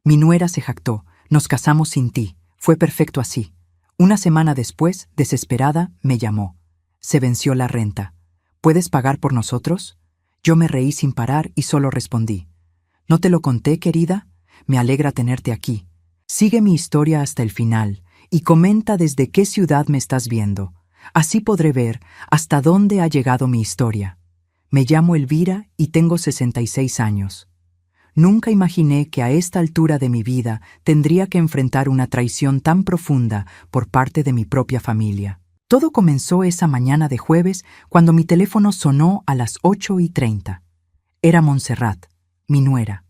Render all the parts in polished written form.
Mi nuera se jactó. Nos casamos sin ti. Fue perfecto así. Una semana después, desesperada, me llamó. Se venció la renta. ¿Puedes pagar por nosotros? Yo me reí sin parar y solo respondí. ¿No te lo conté, querida? Me alegra tenerte aquí. Sigue mi historia hasta el final y comenta desde qué ciudad me estás viendo. Así podré ver hasta dónde ha llegado mi historia. Me llamo Elvira y tengo 66 años. Nunca imaginé que a esta altura de mi vida tendría que enfrentar una traición tan profunda por parte de mi propia familia. Todo comenzó esa mañana de jueves cuando mi teléfono sonó a las 8:30. Era Montserrat, mi nuera.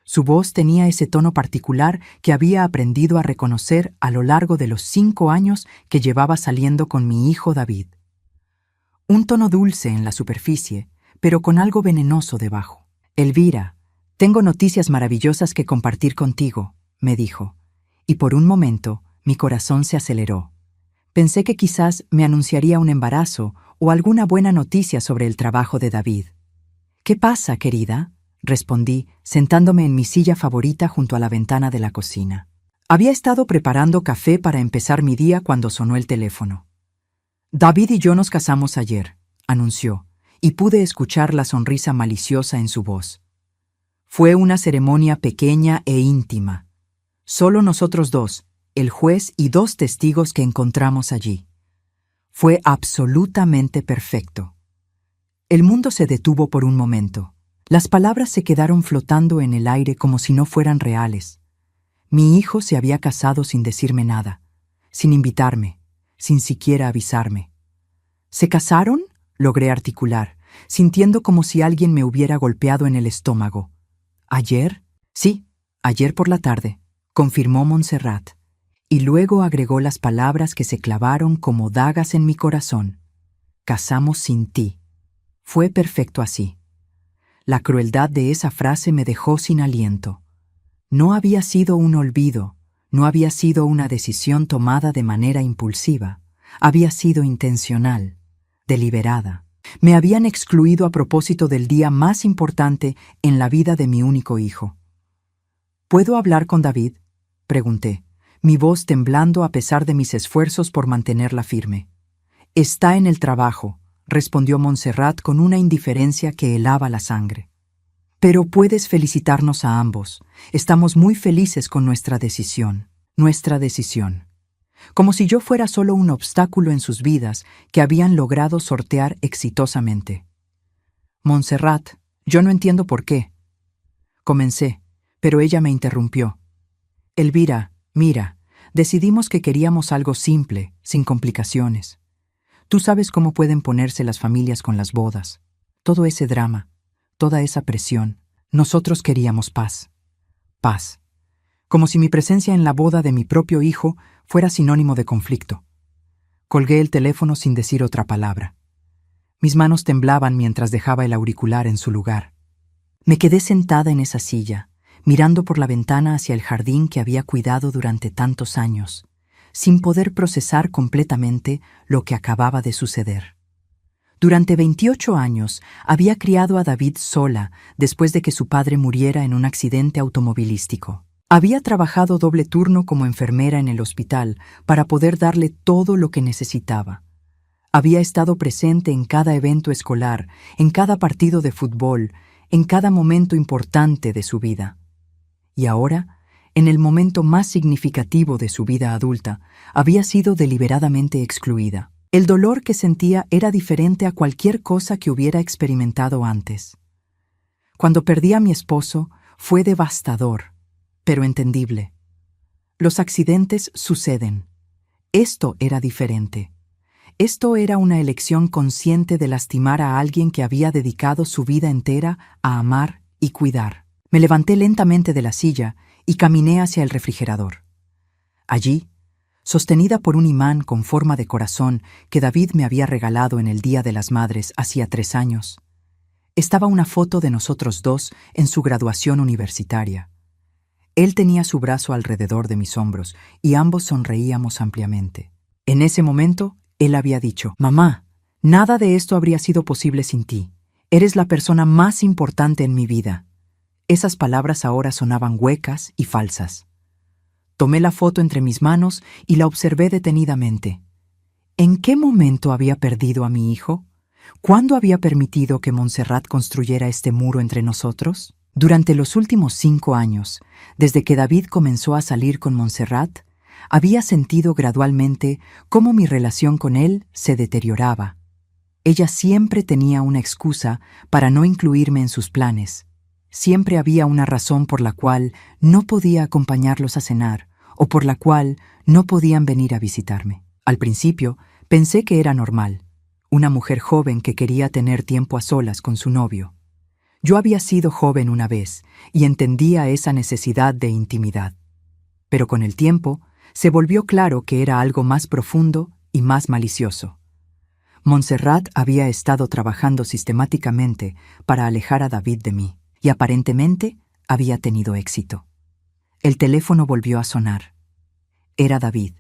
Su voz tenía ese tono particular que había aprendido a reconocer a lo largo de los 5 años que llevaba saliendo con mi hijo David. Un tono dulce en la superficie, pero con algo venenoso debajo. Elvira, tengo noticias maravillosas que compartir contigo, me dijo, y por un momento mi corazón se aceleró. Pensé que quizás me anunciaría un embarazo o alguna buena noticia sobre el trabajo de David. ¿Qué pasa, querida?, respondí, sentándome en mi silla favorita junto a la ventana de la cocina. Había estado preparando café para empezar mi día cuando sonó el teléfono. David y yo nos casamos ayer, anunció, y pude escuchar la sonrisa maliciosa en su voz. Fue una ceremonia pequeña e íntima. Solo nosotros dos, el juez y 2 testigos que encontramos allí. Fue absolutamente perfecto. El mundo se detuvo por un momento. Las palabras se quedaron flotando en el aire como si no fueran reales. Mi hijo se había casado sin decirme nada, sin invitarme, sin siquiera avisarme. ¿Se casaron?, logré articular, sintiendo como si alguien me hubiera golpeado en el estómago. ¿Ayer? Sí, ayer por la tarde, confirmó Montserrat, y luego agregó las palabras que se clavaron como dagas en mi corazón. Casamos sin ti. Fue perfecto así. La crueldad de esa frase me dejó sin aliento. No había sido un olvido, no había sido una decisión tomada de manera impulsiva, había sido intencional, deliberada. Me habían excluido a propósito del día más importante en la vida de mi único hijo. ¿Puedo hablar con David?, pregunté, mi voz temblando a pesar de mis esfuerzos por mantenerla firme. Está en el trabajo, respondió Montserrat con una indiferencia que helaba la sangre. Pero puedes felicitarnos a ambos. Estamos muy felices con nuestra decisión. Como si yo fuera solo un obstáculo en sus vidas que habían logrado sortear exitosamente. Montserrat, yo no entiendo por qué. Comencé, pero ella me interrumpió. Elvira, mira, decidimos que queríamos algo simple, sin complicaciones. Tú sabes cómo pueden ponerse las familias con las bodas. Todo ese drama, toda esa presión. Nosotros queríamos paz. Paz. Como si mi presencia en la boda de mi propio hijo fuera sinónimo de conflicto. Colgué el teléfono sin decir otra palabra. Mis manos temblaban mientras dejaba el auricular en su lugar. Me quedé sentada en esa silla, mirando por la ventana hacia el jardín que había cuidado durante tantos años, sin poder procesar completamente lo que acababa de suceder. Durante 28 años había criado a David sola después de que su padre muriera en un accidente automovilístico. Había trabajado doble turno como enfermera en el hospital para poder darle todo lo que necesitaba. Había estado presente en cada evento escolar, en cada partido de fútbol, en cada momento importante de su vida. Y ahora, en el momento más significativo de su vida adulta, había sido deliberadamente excluida. El dolor que sentía era diferente a cualquier cosa que hubiera experimentado antes. Cuando perdí a mi esposo, fue devastador, pero entendible. Los accidentes suceden. Esto era diferente. Esto era una elección consciente de lastimar a alguien que había dedicado su vida entera a amar y cuidar. Me levanté lentamente de la silla y caminé hacia el refrigerador. Allí, sostenida por un imán con forma de corazón que David me había regalado en el Día de las Madres hacía 3 años, estaba una foto de nosotros dos en su graduación universitaria. Él tenía su brazo alrededor de mis hombros y ambos sonreíamos ampliamente. En ese momento, él había dicho: «Mamá, nada de esto habría sido posible sin ti. Eres la persona más importante en mi vida». Esas palabras ahora sonaban huecas y falsas. Tomé la foto entre mis manos y la observé detenidamente. ¿En qué momento había perdido a mi hijo? ¿Cuándo había permitido que Montserrat construyera este muro entre nosotros? Durante los últimos 5 años, desde que David comenzó a salir con Montserrat, había sentido gradualmente cómo mi relación con él se deterioraba. Ella siempre tenía una excusa para no incluirme en sus planes. Siempre había una razón por la cual no podía acompañarlos a cenar o por la cual no podían venir a visitarme. Al principio, pensé que era normal, una mujer joven que quería tener tiempo a solas con su novio. Yo había sido joven una vez y entendía esa necesidad de intimidad. Pero con el tiempo, se volvió claro que era algo más profundo y más malicioso. Montserrat había estado trabajando sistemáticamente para alejar a David de mí, y aparentemente había tenido éxito. El teléfono volvió a sonar. Era David.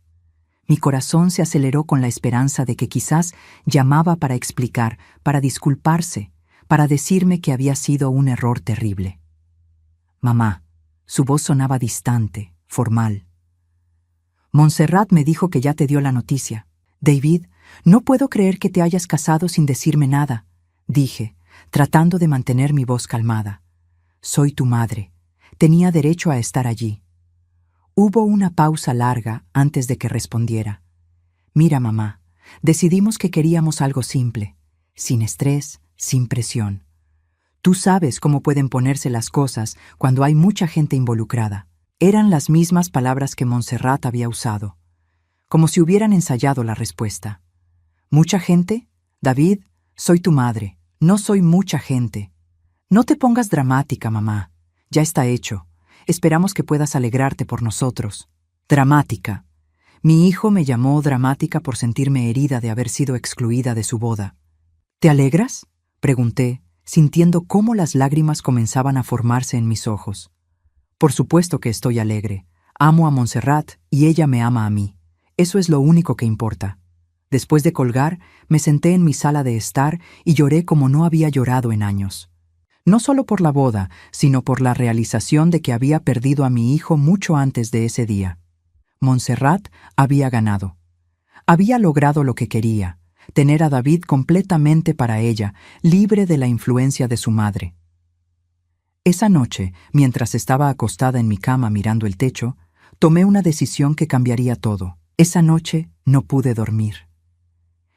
Mi corazón se aceleró con la esperanza de que quizás llamaba para explicar, para disculparse, para decirme que había sido un error terrible. Mamá, su voz sonaba distante, formal. Montserrat me dijo que ya te dio la noticia. David, no puedo creer que te hayas casado sin decirme nada, dije, tratando de mantener mi voz calmada. Soy tu madre. Tenía derecho a estar allí. Hubo una pausa larga antes de que respondiera. Mira, mamá, decidimos que queríamos algo simple, sin estrés, sin presión. Tú sabes cómo pueden ponerse las cosas cuando hay mucha gente involucrada. Eran las mismas palabras que Montserrat había usado, como si hubieran ensayado la respuesta. ¿Mucha gente? David, soy tu madre, no soy mucha gente. No te pongas dramática, mamá. Ya está hecho. Esperamos que puedas alegrarte por nosotros. Dramática. Mi hijo me llamó dramática por sentirme herida de haber sido excluida de su boda. ¿Te alegras?, pregunté, sintiendo cómo las lágrimas comenzaban a formarse en mis ojos. Por supuesto que estoy alegre. Amo a Montserrat y ella me ama a mí. Eso es lo único que importa. Después de colgar, me senté en mi sala de estar y lloré como no había llorado en años. No solo por la boda, sino por la realización de que había perdido a mi hijo mucho antes de ese día. Montserrat había ganado. Había logrado lo que quería, tener a David completamente para ella, libre de la influencia de su madre. Esa noche, mientras estaba acostada en mi cama mirando el techo, tomé una decisión que cambiaría todo. Esa noche no pude dormir.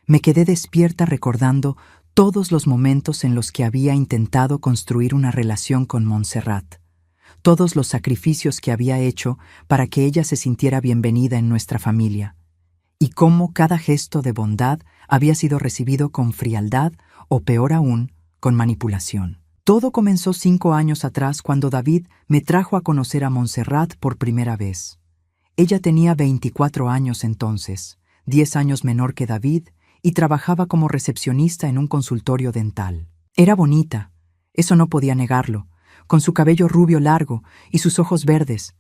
Me quedé despierta recordando todos los momentos en los que había intentado construir una relación con Montserrat, todos los sacrificios que había hecho para que ella se sintiera bienvenida en nuestra familia, y cómo cada gesto de bondad había sido recibido con frialdad o, peor aún, con manipulación. Todo comenzó 5 años atrás cuando David me trajo a conocer a Montserrat por primera vez. Ella tenía 24 años entonces, 10 años menor que David, y trabajaba como recepcionista en un consultorio dental. Era bonita, eso no podía negarlo, con su cabello rubio largo y sus ojos verdes,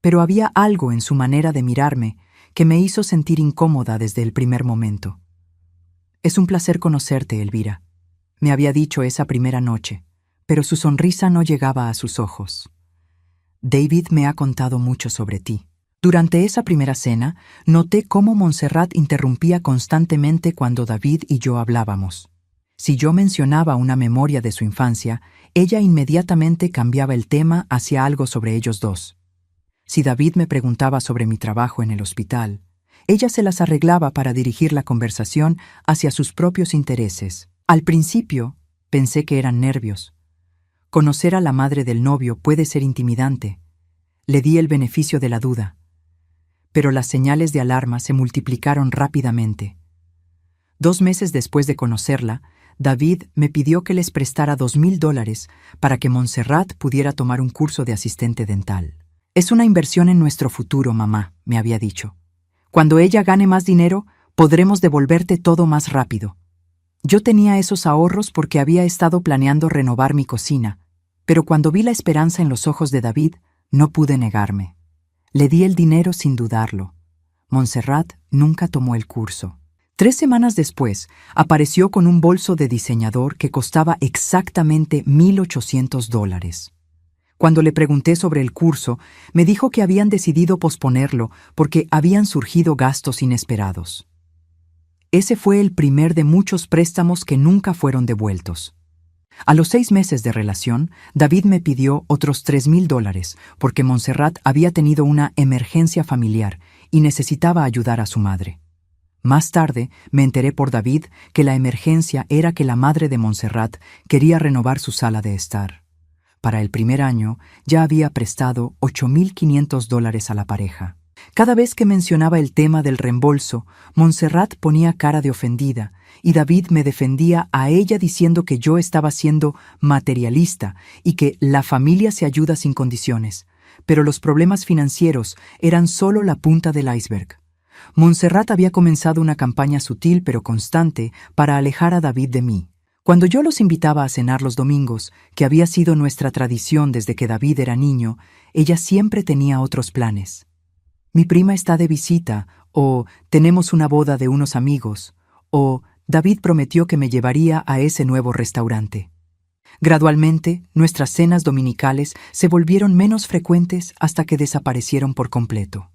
pero había algo en su manera de mirarme que me hizo sentir incómoda desde el primer momento. Es un placer conocerte, Elvira, me había dicho esa primera noche, pero su sonrisa no llegaba a sus ojos. David me ha contado mucho sobre ti. Durante esa primera cena, noté cómo Montserrat interrumpía constantemente cuando David y yo hablábamos. Si yo mencionaba una memoria de su infancia, ella inmediatamente cambiaba el tema hacia algo sobre ellos dos. Si David me preguntaba sobre mi trabajo en el hospital, ella se las arreglaba para dirigir la conversación hacia sus propios intereses. Al principio, pensé que eran nervios. Conocer a la madre del novio puede ser intimidante. Le di el beneficio de la duda. Pero las señales de alarma se multiplicaron rápidamente. 2 meses después de conocerla, David me pidió que les prestara $2,000 para que Montserrat pudiera tomar un curso de asistente dental. Es una inversión en nuestro futuro, mamá, me había dicho. Cuando ella gane más dinero, podremos devolverte todo más rápido. Yo tenía esos ahorros porque había estado planeando renovar mi cocina, pero cuando vi la esperanza en los ojos de David, no pude negarme. Le di el dinero sin dudarlo. Montserrat nunca tomó el curso. 3 semanas después, apareció con un bolso de diseñador que costaba exactamente $1,800. Cuando le pregunté sobre el curso, me dijo que habían decidido posponerlo porque habían surgido gastos inesperados. Ese fue el primer de muchos préstamos que nunca fueron devueltos. A los 6 meses de relación, David me pidió otros $3,000 porque Montserrat había tenido una emergencia familiar y necesitaba ayudar a su madre. Más tarde, me enteré por David que la emergencia era que la madre de Montserrat quería renovar su sala de estar. Para el primer año, ya había prestado $8,500 a la pareja. Cada vez que mencionaba el tema del reembolso, Montserrat ponía cara de ofendida y David me defendía a ella diciendo que yo estaba siendo materialista y que la familia se ayuda sin condiciones, pero los problemas financieros eran solo la punta del iceberg. Montserrat había comenzado una campaña sutil pero constante para alejar a David de mí. Cuando yo los invitaba a cenar los domingos, que había sido nuestra tradición desde que David era niño, ella siempre tenía otros planes. Mi prima está de visita, o tenemos una boda de unos amigos, o David prometió que me llevaría a ese nuevo restaurante. Gradualmente, nuestras cenas dominicales se volvieron menos frecuentes hasta que desaparecieron por completo.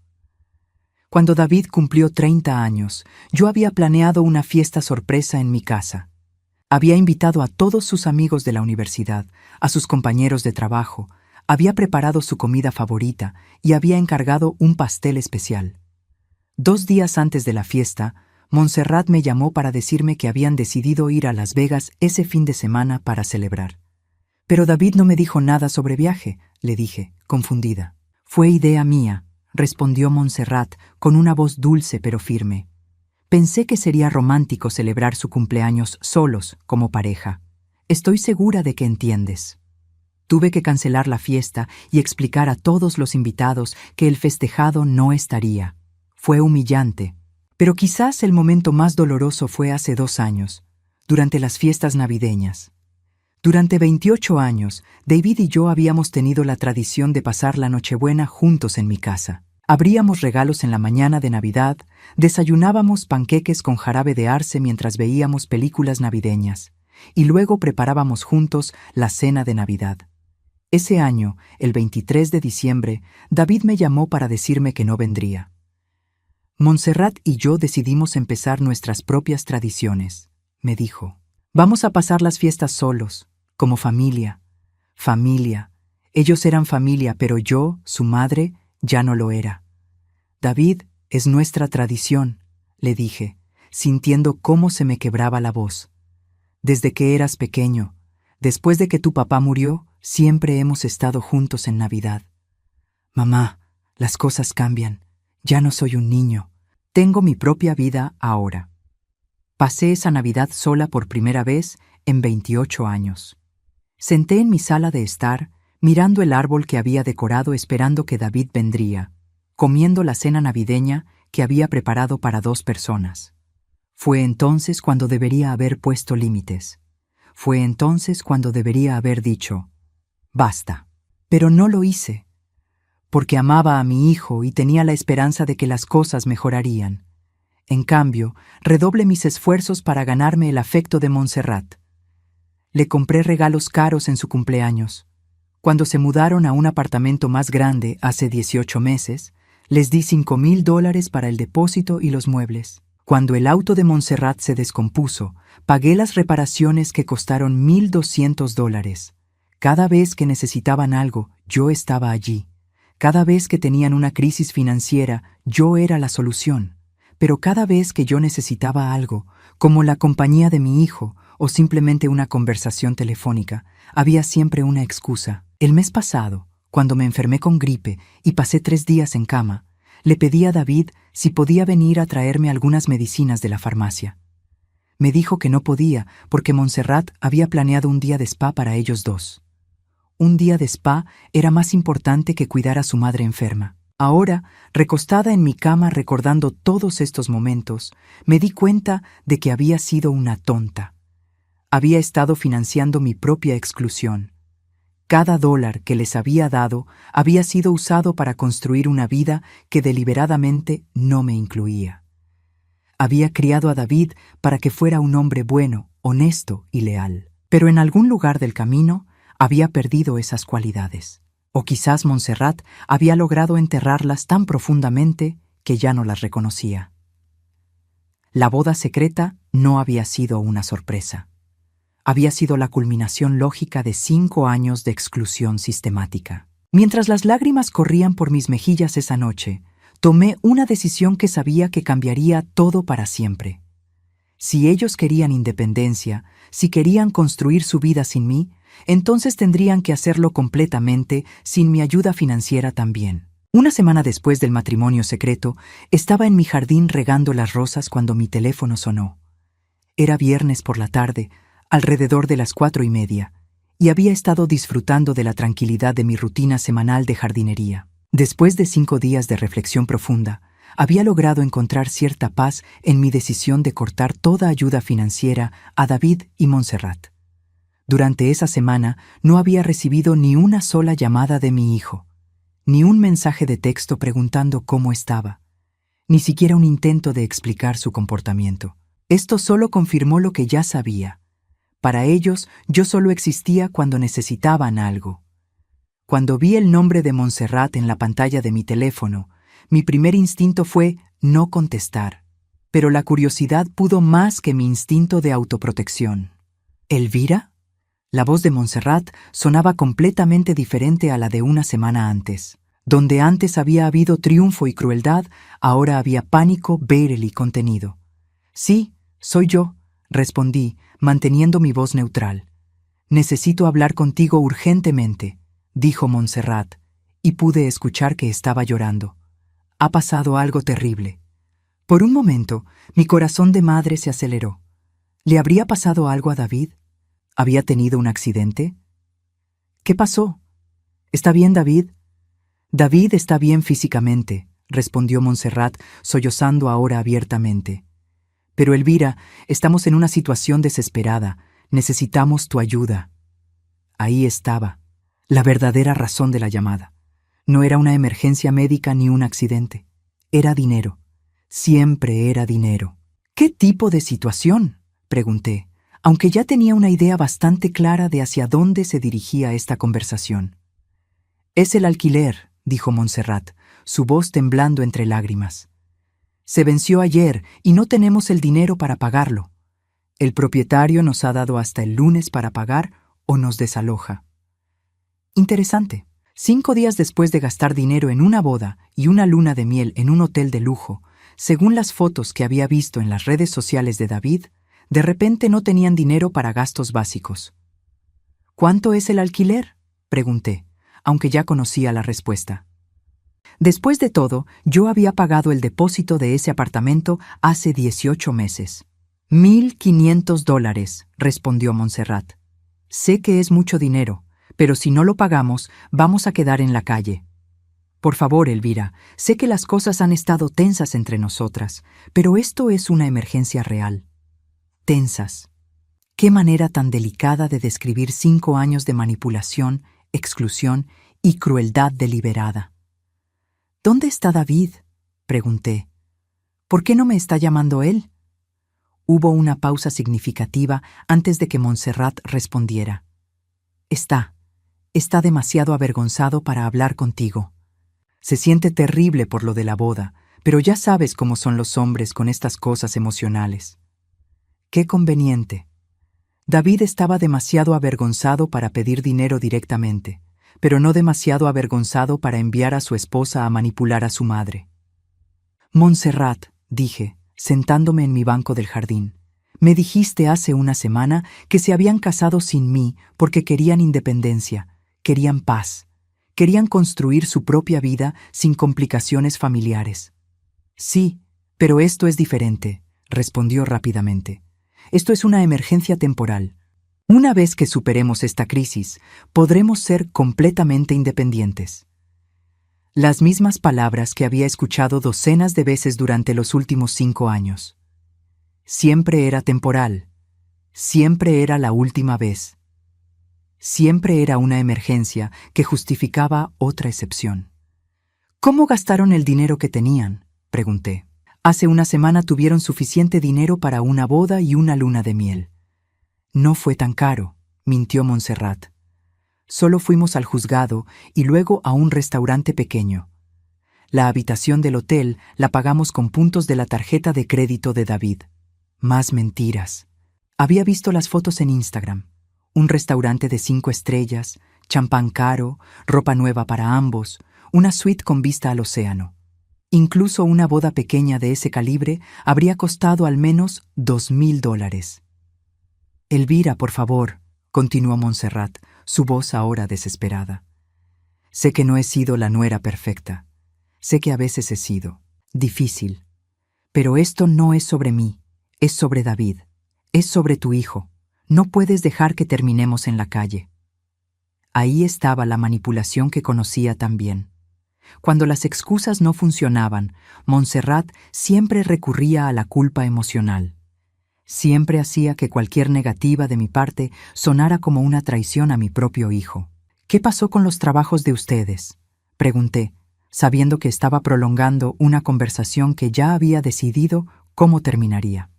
Cuando David cumplió 30 años, yo había planeado una fiesta sorpresa en mi casa. Había invitado a todos sus amigos de la universidad, a sus compañeros de trabajo, había preparado su comida favorita y había encargado un pastel especial. 2 días antes de la fiesta, Montserrat me llamó para decirme que habían decidido ir a Las Vegas ese fin de semana para celebrar. Pero David no me dijo nada sobre viaje, le dije, confundida. Fue idea mía, respondió Montserrat con una voz dulce pero firme. Pensé que sería romántico celebrar su cumpleaños solos, como pareja. Estoy segura de que entiendes. Tuve que cancelar la fiesta y explicar a todos los invitados que el festejado no estaría. Fue humillante, pero quizás el momento más doloroso fue hace 2 años, durante las fiestas navideñas. Durante 28 años, David y yo habíamos tenido la tradición de pasar la Nochebuena juntos en mi casa. Abríamos regalos en la mañana de Navidad, desayunábamos panqueques con jarabe de arce mientras veíamos películas navideñas, y luego preparábamos juntos la cena de Navidad. Ese año, el 23 de diciembre, David me llamó para decirme que no vendría. Montserrat y yo decidimos empezar nuestras propias tradiciones, me dijo. Vamos a pasar las fiestas solos, como familia. Familia. Ellos eran familia, pero yo, su madre, ya no lo era. David, es nuestra tradición, le dije, sintiendo cómo se me quebraba la voz. Desde que eras pequeño, después de que tu papá murió, siempre hemos estado juntos en Navidad. Mamá, las cosas cambian. Ya no soy un niño. Tengo mi propia vida ahora. Pasé esa Navidad sola por primera vez en 28 años. Senté en mi sala de estar, mirando el árbol que había decorado esperando que David vendría, comiendo la cena navideña que había preparado para 2 personas. Fue entonces cuando debería haber puesto límites. Fue entonces cuando debería haber dicho, basta. Pero no lo hice, porque amaba a mi hijo y tenía la esperanza de que las cosas mejorarían. En cambio, redoblé mis esfuerzos para ganarme el afecto de Montserrat. Le compré regalos caros en su cumpleaños. Cuando se mudaron a un apartamento más grande hace 18 meses, les di $5,000 para el depósito y los muebles. Cuando el auto de Montserrat se descompuso, pagué las reparaciones que costaron $1,200. Cada vez que necesitaban algo, yo estaba allí. Cada vez que tenían una crisis financiera, yo era la solución. Pero cada vez que yo necesitaba algo, como la compañía de mi hijo o simplemente una conversación telefónica, había siempre una excusa. El mes pasado, cuando me enfermé con gripe y pasé 3 días en cama, le pedí a David si podía venir a traerme algunas medicinas de la farmacia. Me dijo que no podía porque Montserrat había planeado un día de spa para ellos 2. Un día de spa era más importante que cuidar a su madre enferma. Ahora, recostada en mi cama recordando todos estos momentos, me di cuenta de que había sido una tonta. Había estado financiando mi propia exclusión. Cada dólar que les había dado había sido usado para construir una vida que deliberadamente no me incluía. Había criado a David para que fuera un hombre bueno, honesto y leal. Pero en algún lugar del camino había perdido esas cualidades. O quizás Montserrat había logrado enterrarlas tan profundamente que ya no las reconocía. La boda secreta no había sido una sorpresa. Había sido la culminación lógica de 5 años de exclusión sistemática. Mientras las lágrimas corrían por mis mejillas esa noche, tomé una decisión que sabía que cambiaría todo para siempre. Si ellos querían independencia, si querían construir su vida sin mí, entonces tendrían que hacerlo completamente sin mi ayuda financiera también. Una semana después del matrimonio secreto, estaba en mi jardín regando las rosas cuando mi teléfono sonó. Era viernes por la tarde, alrededor de las 4:30, y había estado disfrutando de la tranquilidad de mi rutina semanal de jardinería. Después de 5 días de reflexión profunda, había logrado encontrar cierta paz en mi decisión de cortar toda ayuda financiera a David y Montserrat. Durante esa semana no había recibido ni una sola llamada de mi hijo, ni un mensaje de texto preguntando cómo estaba, ni siquiera un intento de explicar su comportamiento. Esto solo confirmó lo que ya sabía. Para ellos, yo solo existía cuando necesitaban algo. Cuando vi el nombre de Montserrat en la pantalla de mi teléfono, mi primer instinto fue no contestar. Pero la curiosidad pudo más que mi instinto de autoprotección. ¿Elvira? La voz de Montserrat sonaba completamente diferente a la de una semana antes. Donde antes había habido triunfo y crueldad, ahora había pánico, bélico y contenido. Sí, soy yo, respondí, manteniendo mi voz neutral. Necesito hablar contigo urgentemente, dijo Montserrat, y pude escuchar que estaba llorando. Ha pasado algo terrible. Por un momento, mi corazón de madre se aceleró. ¿Le habría pasado algo a David? ¿Había tenido un accidente? ¿Qué pasó? ¿Está bien, David? David está bien físicamente, respondió Montserrat, sollozando ahora abiertamente. Pero Elvira, estamos en una situación desesperada. Necesitamos tu ayuda. Ahí estaba, la verdadera razón de la llamada. No era una emergencia médica ni un accidente. Era dinero. Siempre era dinero. ¿Qué tipo de situación?, pregunté, aunque ya tenía una idea bastante clara de hacia dónde se dirigía esta conversación. Es el alquiler, dijo Montserrat, su voz temblando entre lágrimas. Se venció ayer y no tenemos el dinero para pagarlo. El propietario nos ha dado hasta el lunes para pagar o nos desaloja. Interesante. 5 días después de gastar dinero en una boda y una luna de miel en un hotel de lujo, según las fotos que había visto en las redes sociales de David, de repente no tenían dinero para gastos básicos. ¿Cuánto es el alquiler?, pregunté, aunque ya conocía la respuesta. Después de todo, yo había pagado el depósito de ese apartamento hace 18 meses. $1,500, respondió Montserrat. Sé que es mucho dinero, pero si no lo pagamos, vamos a quedar en la calle. Por favor, Elvira, sé que las cosas han estado tensas entre nosotras, pero esto es una emergencia real. Tensas. Qué manera tan delicada de describir 5 años de manipulación, exclusión y crueldad deliberada. ¿Dónde está David?, pregunté. ¿Por qué no me está llamando él? Hubo una pausa significativa antes de que Montserrat respondiera. Está demasiado avergonzado para hablar contigo. Se siente terrible por lo de la boda, pero ya sabes cómo son los hombres con estas cosas emocionales. Qué conveniente. David estaba demasiado avergonzado para pedir dinero directamente, pero no demasiado avergonzado para enviar a su esposa a manipular a su madre. Montserrat, dije, sentándome en mi banco del jardín, me dijiste hace una semana que se habían casado sin mí porque querían independencia, querían paz, querían construir su propia vida sin complicaciones familiares. Sí, pero esto es diferente, respondió rápidamente. Esto es una emergencia temporal. Una vez que superemos esta crisis, podremos ser completamente independientes. Las mismas palabras que había escuchado docenas de veces durante los últimos 5 años. Siempre era temporal. Siempre era la última vez. Siempre era una emergencia que justificaba otra excepción. ¿Cómo gastaron el dinero que tenían?, pregunté. Hace una semana tuvieron suficiente dinero para una boda y una luna de miel. No fue tan caro, mintió Montserrat. Solo fuimos al juzgado y luego a un restaurante pequeño. La habitación del hotel la pagamos con puntos de la tarjeta de crédito de David. Más mentiras. Había visto las fotos en Instagram. Un restaurante de 5 estrellas, champán caro, ropa nueva para ambos, una suite con vista al océano. Incluso una boda pequeña de ese calibre habría costado al menos $2,000. Elvira, por favor, continuó Montserrat, su voz ahora desesperada. Sé que no he sido la nuera perfecta. Sé que a veces he sido difícil. Pero esto no es sobre mí, es sobre David, es sobre tu hijo. No puedes dejar que terminemos en la calle. Ahí estaba la manipulación que conocía tan bien. Cuando las excusas no funcionaban, Montserrat siempre recurría a la culpa emocional. Siempre hacía que cualquier negativa de mi parte sonara como una traición a mi propio hijo. ¿Qué pasó con los trabajos de ustedes?, pregunté, sabiendo que estaba prolongando una conversación que ya había decidido cómo terminaría.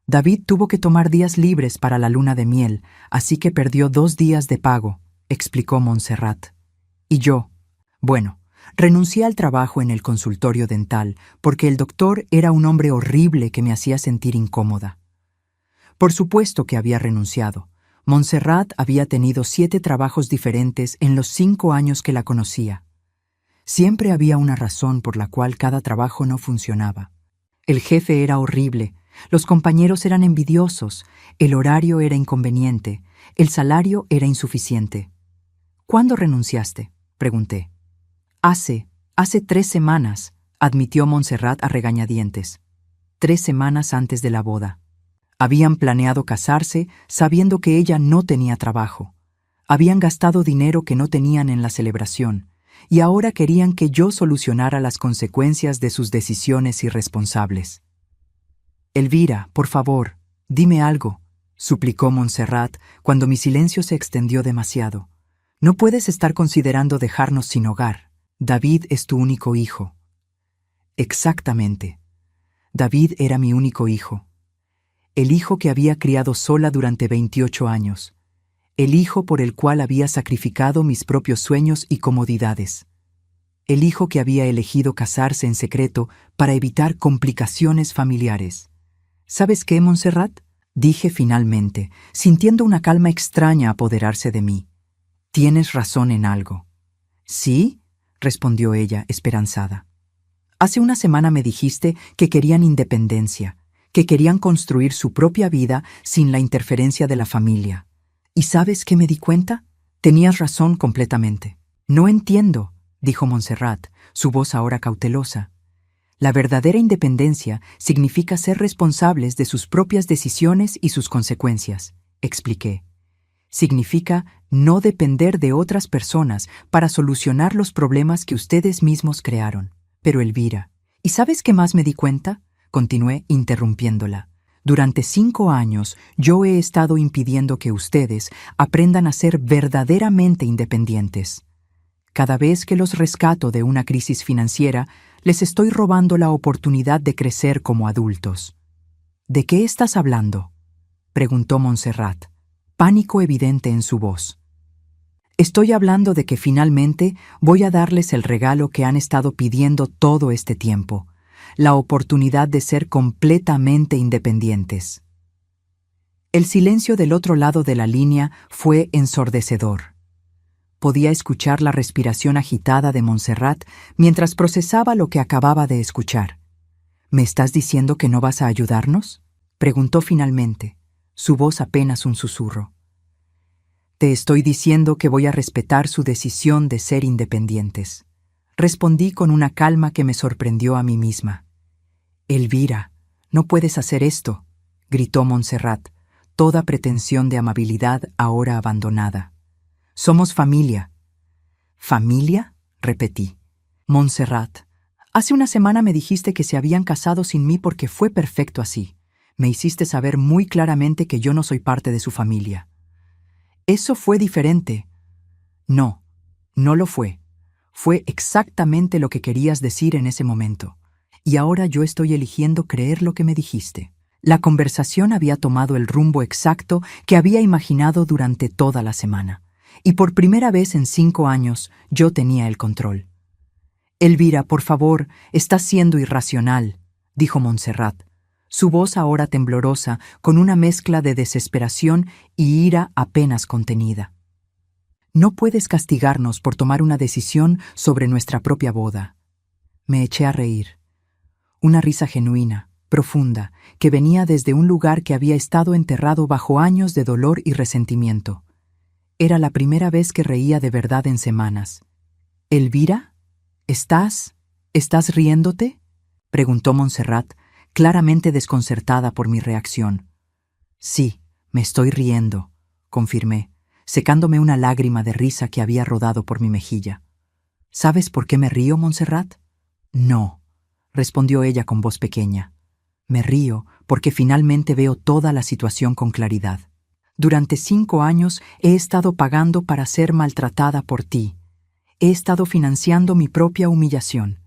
David tuvo que tomar días libres para la luna de miel, así que perdió 2 días de pago, explicó Montserrat. Y yo, bueno, renuncié al trabajo en el consultorio dental porque el doctor era un hombre horrible que me hacía sentir incómoda. Por supuesto que había renunciado. Montserrat había tenido 7 trabajos diferentes en los 5 años que la conocía. Siempre había una razón por la cual cada trabajo no funcionaba. El jefe era horrible, los compañeros eran envidiosos, el horario era inconveniente, el salario era insuficiente. ¿Cuándo renunciaste?, pregunté. Hace 3 semanas, admitió Montserrat a regañadientes. 3 semanas antes de la boda. Habían planeado casarse sabiendo que ella no tenía trabajo. Habían gastado dinero que no tenían en la celebración, y ahora querían que yo solucionara las consecuencias de sus decisiones irresponsables. Elvira, por favor, dime algo, suplicó Montserrat cuando mi silencio se extendió demasiado. No puedes estar considerando dejarnos sin hogar. David es tu único hijo. Exactamente. David era mi único hijo. El hijo que había criado sola durante 28 años. El hijo por el cual había sacrificado mis propios sueños y comodidades. El hijo que había elegido casarse en secreto para evitar complicaciones familiares. ¿Sabes qué, Montserrat?, dije finalmente, sintiendo una calma extraña apoderarse de mí. Tienes razón en algo. ¿Sí?, respondió ella, esperanzada. Hace una semana me dijiste que querían independencia, que querían construir su propia vida sin la interferencia de la familia. ¿Y sabes qué me di cuenta? Tenías razón completamente. No entiendo, dijo Montserrat, su voz ahora cautelosa. La verdadera independencia significa ser responsables de sus propias decisiones y sus consecuencias, expliqué. Significa no depender de otras personas para solucionar los problemas que ustedes mismos crearon. Pero Elvira, ¿y sabes qué más me di cuenta?, continué interrumpiéndola. Durante 5 años yo he estado impidiendo que ustedes aprendan a ser verdaderamente independientes. Cada vez que los rescato de una crisis financiera, les estoy robando la oportunidad de crecer como adultos. ¿De qué estás hablando?, preguntó Montserrat, pánico evidente en su voz. Estoy hablando de que finalmente voy a darles el regalo que han estado pidiendo todo este tiempo, la oportunidad de ser completamente independientes. El silencio del otro lado de la línea fue ensordecedor. Podía escuchar la respiración agitada de Montserrat mientras procesaba lo que acababa de escuchar. ¿Me estás diciendo que no vas a ayudarnos?, preguntó finalmente, su voz apenas un susurro. Te estoy diciendo que voy a respetar su decisión de ser independientes. Respondí con una calma que me sorprendió a mí misma. Elvira, no puedes hacer esto, gritó Montserrat, toda pretensión de amabilidad ahora abandonada. Somos familia. ¿Familia?, repetí. Montserrat, hace una semana me dijiste que se habían casado sin mí porque fue perfecto así. Me hiciste saber muy claramente que yo no soy parte de su familia. Eso fue diferente. No, no lo fue. Fue exactamente lo que querías decir en ese momento. Y ahora yo estoy eligiendo creer lo que me dijiste. La conversación había tomado el rumbo exacto que había imaginado durante toda la semana. y por primera vez en 5 años yo tenía el control. Elvira, por favor, estás siendo irracional, dijo Montserrat, su voz ahora temblorosa, con una mezcla de desesperación y ira apenas contenida. No puedes castigarnos por tomar una decisión sobre nuestra propia boda. Me eché a reír. Una risa genuina, profunda, que venía desde un lugar que había estado enterrado bajo años de dolor y resentimiento. Era la primera vez que reía de verdad en semanas. «¿Elvira? ¿Estás riéndote?», preguntó Montserrat, claramente desconcertada por mi reacción. «Sí, me estoy riendo», confirmé, secándome una lágrima de risa que había rodado por mi mejilla. «¿Sabes por qué me río, Montserrat?». «No», respondió ella con voz pequeña. «Me río porque finalmente veo toda la situación con claridad. Durante 5 años he estado pagando para ser maltratada por ti. He estado financiando mi propia humillación.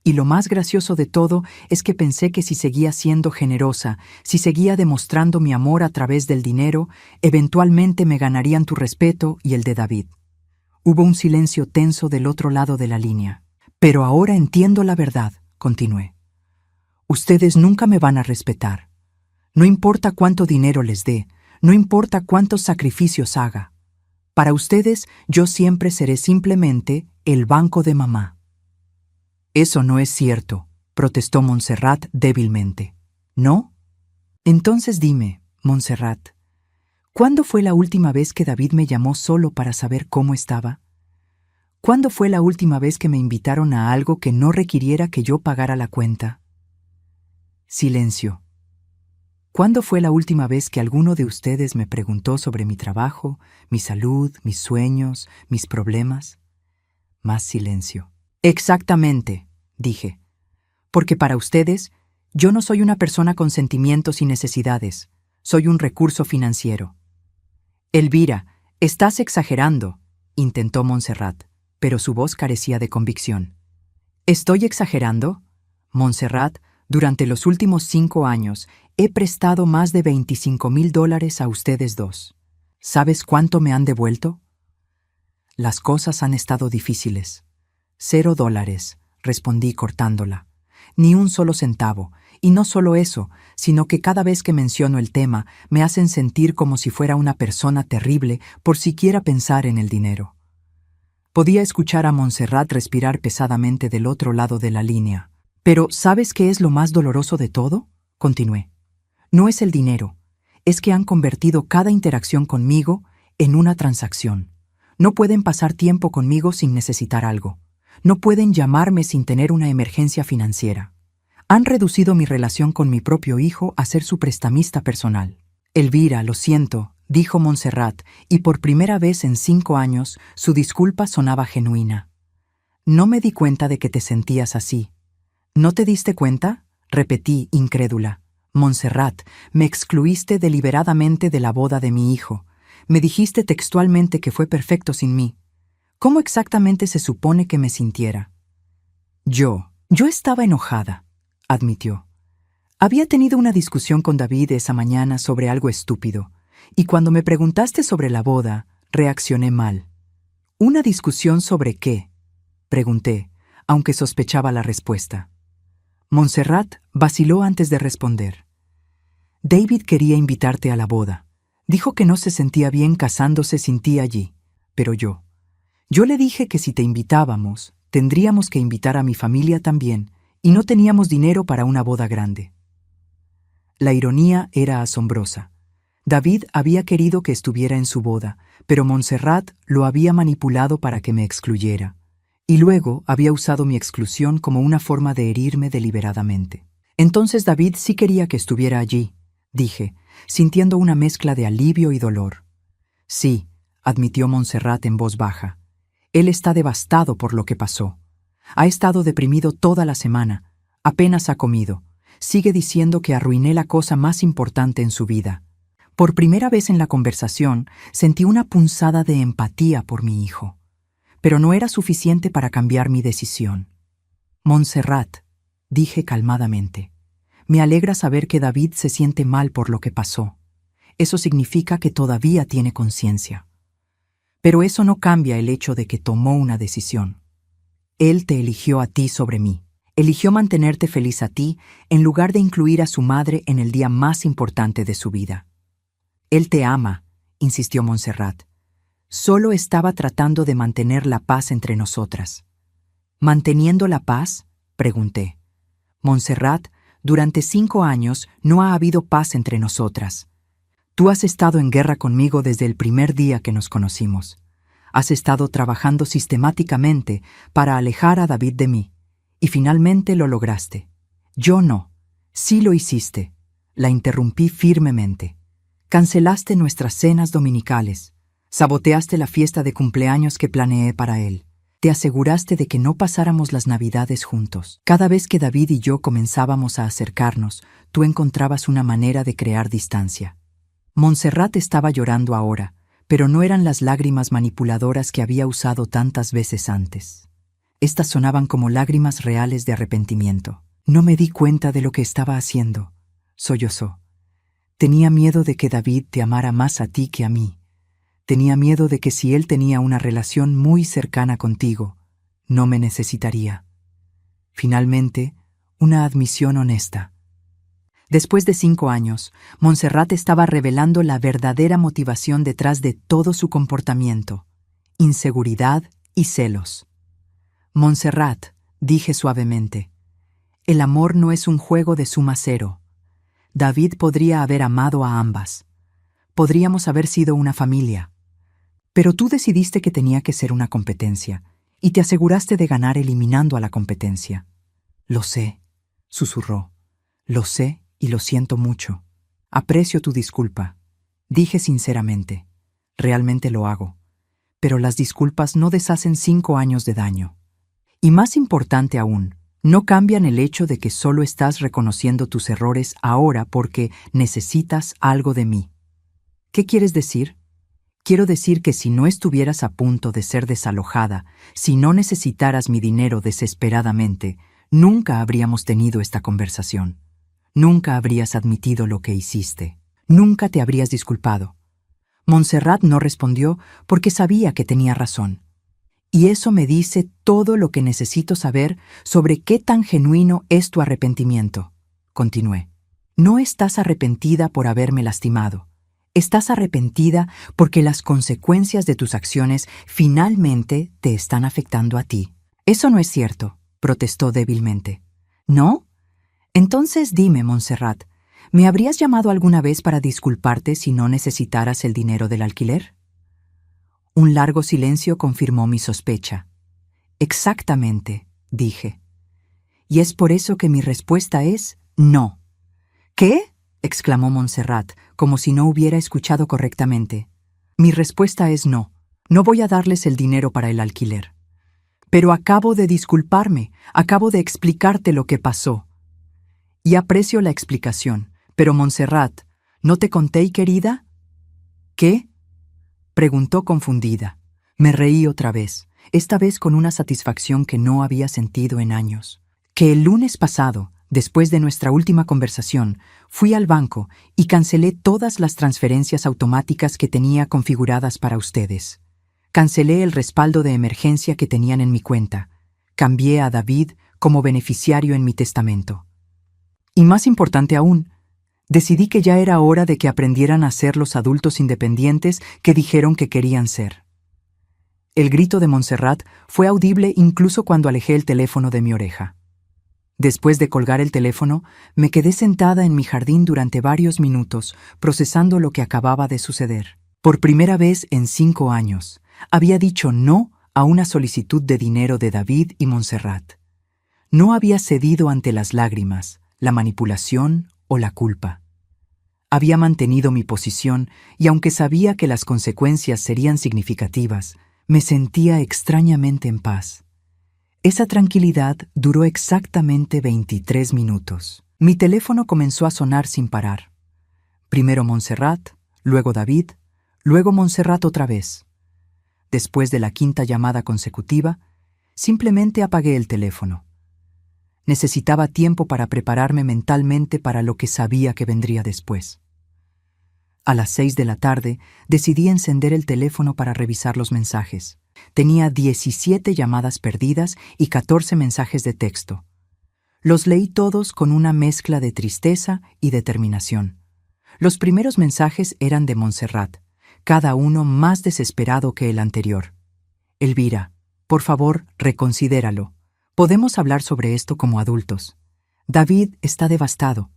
Y lo más gracioso de todo es que pensé que si seguía siendo generosa, si seguía demostrando mi amor a través del dinero, eventualmente me ganarían tu respeto y el de David». Hubo un silencio tenso del otro lado de la línea. «Pero ahora entiendo la verdad», continué. «Ustedes nunca me van a respetar. No importa cuánto dinero les dé, no importa cuántos sacrificios haga. Para ustedes, yo siempre seré simplemente el banco de mamá». «Eso no es cierto», protestó Montserrat débilmente. «¿No? Entonces dime, Montserrat, ¿cuándo fue la última vez que David me llamó solo para saber cómo estaba? ¿Cuándo fue la última vez que me invitaron a algo que no requiriera que yo pagara la cuenta?» Silencio. ¿Cuándo fue la última vez que alguno de ustedes me preguntó sobre mi trabajo, mi salud, mis sueños, mis problemas? Más silencio. «Exactamente», dije, «porque para ustedes, yo no soy una persona con sentimientos y necesidades, soy un recurso financiero». «Elvira, estás exagerando», intentó Montserrat, pero su voz carecía de convicción. «¿Estoy exagerando? Montserrat, durante los últimos 5 años he prestado más de $25,000 a ustedes dos. ¿Sabes cuánto me han devuelto?» «Las cosas han estado difíciles». $0, respondí cortándola. «Ni un solo centavo, y no solo eso, sino que cada vez que menciono el tema me hacen sentir como si fuera una persona terrible por siquiera pensar en el dinero». Podía escuchar a Montserrat respirar pesadamente del otro lado de la línea. «Pero, ¿sabes qué es lo más doloroso de todo?», continué. «No es el dinero, es que han convertido cada interacción conmigo en una transacción. No pueden pasar tiempo conmigo sin necesitar algo. No pueden llamarme sin tener una emergencia financiera. Han reducido mi relación con mi propio hijo a ser su prestamista personal». «Elvira, lo siento», dijo Montserrat, y por primera vez en 5 años su disculpa sonaba genuina. «No me di cuenta de que te sentías así». «¿No te diste cuenta?», repetí, incrédula. «Montserrat, me excluiste deliberadamente de la boda de mi hijo. Me dijiste textualmente que fue perfecto sin mí. ¿Cómo exactamente se supone que me sintiera?» Yo estaba enojada», admitió. «Había tenido una discusión con David esa mañana sobre algo estúpido, y cuando me preguntaste sobre la boda, reaccioné mal». «¿Una discusión sobre qué?», pregunté, aunque sospechaba la respuesta. Montserrat vaciló antes de responder. «David quería invitarte a la boda. Dijo que no se sentía bien casándose sin ti allí, pero yo le dije que si te invitábamos, tendríamos que invitar a mi familia también, y no teníamos dinero para una boda grande». La ironía era asombrosa. David había querido que estuviera en su boda, pero Montserrat lo había manipulado para que me excluyera. Y luego había usado mi exclusión como una forma de herirme deliberadamente. «Entonces David sí quería que estuviera allí», dije, sintiendo una mezcla de alivio y dolor. «Sí», admitió Montserrat en voz baja. «Él está devastado por lo que pasó. Ha estado deprimido toda la semana. Apenas ha comido. Sigue diciendo que arruiné la cosa más importante en su vida». Por primera vez en la conversación sentí una punzada de empatía por mi hijo. Pero no era suficiente para cambiar mi decisión. «Montserrat», dije calmadamente, «me alegra saber que David se siente mal por lo que pasó. Eso significa que todavía tiene conciencia». Pero eso no cambia el hecho de que tomó una decisión. Él te eligió a ti sobre mí. Eligió mantenerte feliz a ti en lugar de incluir a su madre en el día más importante de su vida. Él te ama, insistió Montserrat. Solo estaba tratando de mantener la paz entre nosotras. ¿Manteniendo la paz?, pregunté. Montserrat, durante 5 años no ha habido paz entre nosotras. Tú has estado en guerra conmigo desde el primer día que nos conocimos. Has estado trabajando sistemáticamente para alejar a David de mí, y finalmente lo lograste. Yo no. Sí lo hiciste. La interrumpí firmemente. Cancelaste nuestras cenas dominicales. Saboteaste la fiesta de cumpleaños que planeé para él. Te aseguraste de que no pasáramos las Navidades juntos. Cada vez que David y yo comenzábamos a acercarnos, tú encontrabas una manera de crear distancia. Montserrat estaba llorando ahora, pero no eran las lágrimas manipuladoras que había usado tantas veces antes. Estas sonaban como lágrimas reales de arrepentimiento. No me di cuenta de lo que estaba haciendo, sollozó. Tenía miedo de que David te amara más a ti que a mí. Tenía miedo de que si él tenía una relación muy cercana contigo, no me necesitaría. Finalmente, una admisión honesta. Después de 5 años, Montserrat estaba revelando la verdadera motivación detrás de todo su comportamiento: inseguridad y celos. Montserrat, dije suavemente, el amor no es un juego de suma cero. David podría haber amado a ambas. Podríamos haber sido una familia. Pero tú decidiste que tenía que ser una competencia, y te aseguraste de ganar eliminando a la competencia. Lo sé, susurró. Lo sé y lo siento mucho. Aprecio tu disculpa. Dije sinceramente. Realmente lo hago. Pero las disculpas no deshacen 5 años de daño. Y más importante aún, no cambian el hecho de que solo estás reconociendo tus errores ahora porque necesitas algo de mí. ¿Qué quieres decir? Quiero decir que si no estuvieras a punto de ser desalojada, si no necesitaras mi dinero desesperadamente, nunca habríamos tenido esta conversación. Nunca habrías admitido lo que hiciste. Nunca te habrías disculpado. Montserrat no respondió porque sabía que tenía razón. Y eso me dice todo lo que necesito saber sobre qué tan genuino es tu arrepentimiento. Continué. No estás arrepentida por haberme lastimado. Estás arrepentida porque las consecuencias de tus acciones finalmente te están afectando a ti. Eso no es cierto, protestó débilmente. ¿No? Entonces dime, Montserrat, ¿me habrías llamado alguna vez para disculparte si no necesitaras el dinero del alquiler? Un largo silencio confirmó mi sospecha. Exactamente, dije. Y es por eso que mi respuesta es no. ¿Qué?, exclamó Montserrat, como si no hubiera escuchado correctamente. Mi respuesta es no. No voy a darles el dinero para el alquiler. Pero acabo de disculparme, acabo de explicarte lo que pasó. Y aprecio la explicación, pero Montserrat, ¿no te conté, querida? ¿Qué?, preguntó confundida. Me reí otra vez, esta vez con una satisfacción que no había sentido en años. Que el lunes pasado, después de nuestra última conversación, fui al banco y cancelé todas las transferencias automáticas que tenía configuradas para ustedes. Cancelé el respaldo de emergencia que tenían en mi cuenta. Cambié a David como beneficiario en mi testamento. Y más importante aún, decidí que ya era hora de que aprendieran a ser los adultos independientes que dijeron que querían ser. El grito de Montserrat fue audible incluso cuando alejé el teléfono de mi oreja. Después de colgar el teléfono, me quedé sentada en mi jardín durante varios minutos, procesando lo que acababa de suceder. Por primera vez en 5 años, había dicho no a una solicitud de dinero de David y Montserrat. No había cedido ante las lágrimas, la manipulación o la culpa. Había mantenido mi posición y aunque sabía que las consecuencias serían significativas, me sentía extrañamente en paz. Esa tranquilidad duró exactamente 23 minutos. Mi teléfono comenzó a sonar sin parar. Primero Montserrat, luego David, luego Montserrat otra vez. Después de la 5ª llamada consecutiva, simplemente apagué el teléfono. Necesitaba tiempo para prepararme mentalmente para lo que sabía que vendría después. A las 6 de la tarde, decidí encender el teléfono para revisar los mensajes. Tenía 17 llamadas perdidas y 14 mensajes de texto. Los leí todos con una mezcla de tristeza y determinación. Los primeros mensajes eran de Montserrat, cada uno más desesperado que el anterior. Elvira, por favor, reconsidéralo. Podemos hablar sobre esto como adultos. David está devastado.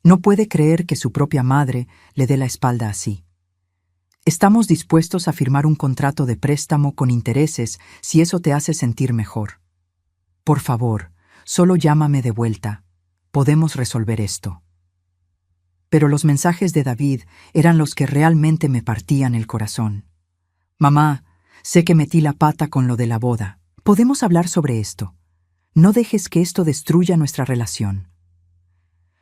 No puede creer que su propia madre le dé la espalda así. Estamos dispuestos a firmar un contrato de préstamo con intereses si eso te hace sentir mejor. Por favor, solo llámame de vuelta. Podemos resolver esto. Pero los mensajes de David eran los que realmente me partían el corazón. Mamá, sé que metí la pata con lo de la boda. Podemos hablar sobre esto. No dejes que esto destruya nuestra relación.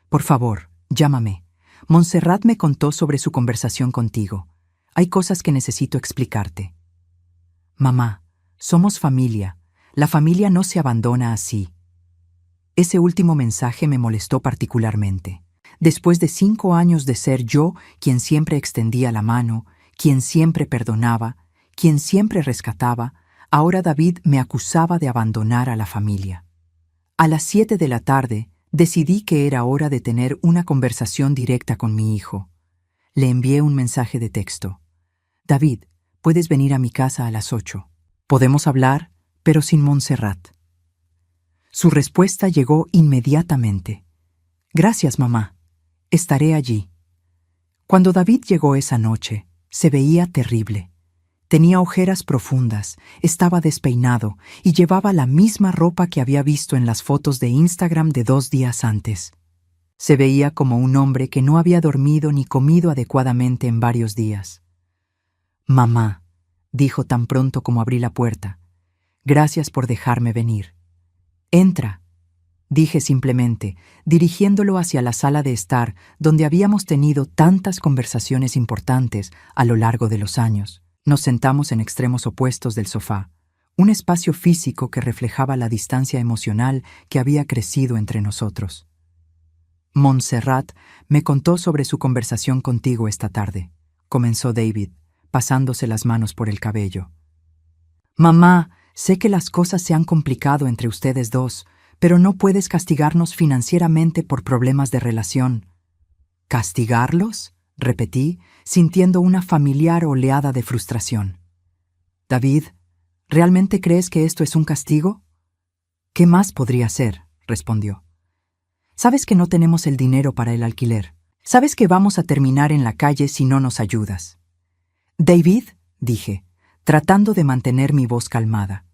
Por favor, llámame. Montserrat me contó sobre su conversación contigo. Hay cosas que necesito explicarte. Mamá, somos familia. La familia no se abandona así. Ese último mensaje me molestó particularmente. Después de 5 años de ser yo quien siempre extendía la mano, quien siempre perdonaba, quien siempre rescataba, ahora David me acusaba de abandonar a la familia. A las 7 de la tarde, decidí que era hora de tener una conversación directa con mi hijo. Le envié un mensaje de texto. David, puedes venir a mi casa a las 8. Podemos hablar, pero sin Montserrat. Su respuesta llegó inmediatamente. Gracias, mamá. Estaré allí. Cuando David llegó esa noche, se veía terrible. Tenía ojeras profundas, estaba despeinado y llevaba la misma ropa que había visto en las fotos de Instagram de 2 días antes. Se veía como un hombre que no había dormido ni comido adecuadamente en varios días. Mamá, dijo tan pronto como abrí la puerta, gracias por dejarme venir. Entra, dije simplemente, dirigiéndolo hacia la sala de estar donde habíamos tenido tantas conversaciones importantes a lo largo de los años. Nos sentamos en extremos opuestos del sofá, un espacio físico que reflejaba la distancia emocional que había crecido entre nosotros. Montserrat me contó sobre su conversación contigo esta tarde, comenzó David, pasándose las manos por el cabello. Mamá, sé que las cosas se han complicado entre ustedes dos, pero no puedes castigarnos financieramente por problemas de relación. ¿Castigarlos?, repetí, sintiendo una familiar oleada de frustración. David, ¿realmente crees que esto es un castigo? ¿Qué más podría ser?, respondió. Sabes que no tenemos el dinero para el alquiler. Sabes que vamos a terminar en la calle si no nos ayudas. David, dije, tratando de mantener mi voz calmada.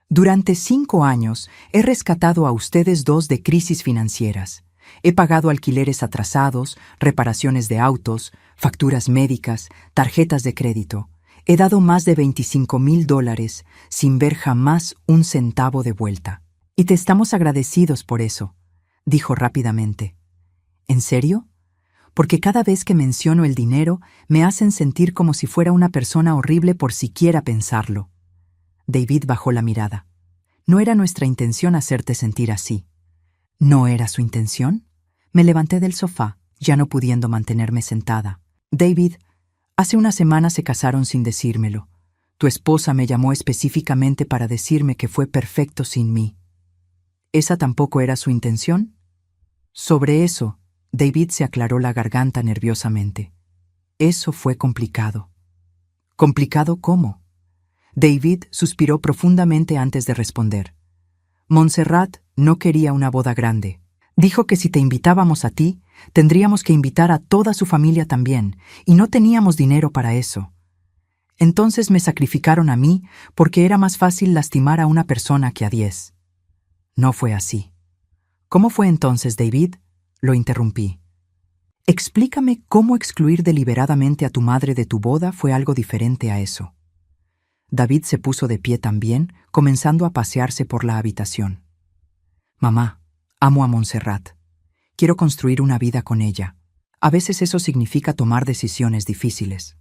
Durante 5 años he rescatado a ustedes dos de crisis financieras. He pagado alquileres atrasados, reparaciones de autos, facturas médicas, tarjetas de crédito. He dado más de $25,000 sin ver jamás un centavo de vuelta. Y te estamos agradecidos por eso, dijo rápidamente. ¿En serio? Porque cada vez que menciono el dinero me hacen sentir como si fuera una persona horrible por siquiera pensarlo. David bajó la mirada. No era nuestra intención hacerte sentir así. ¿No era su intención? Me levanté del sofá, ya no pudiendo mantenerme sentada. David, hace una semana se casaron sin decírmelo. Tu esposa me llamó específicamente para decirme que fue perfecto sin mí. ¿Esa tampoco era su intención? Sobre eso, David se aclaró la garganta nerviosamente. Eso fue complicado. ¿Complicado cómo? David suspiró profundamente antes de responder. Montserrat no quería una boda grande. Dijo que si te invitábamos a ti, tendríamos que invitar a toda su familia también, y no teníamos dinero para eso. Entonces me sacrificaron a mí porque era más fácil lastimar a una persona que a 10. No fue así. ¿Cómo fue entonces, David? Lo interrumpí. Explícame cómo excluir deliberadamente a tu madre de tu boda fue algo diferente a eso. David se puso de pie también, comenzando a pasearse por la habitación. Mamá, amo a Montserrat. Quiero construir una vida con ella. A veces eso significa tomar decisiones difíciles.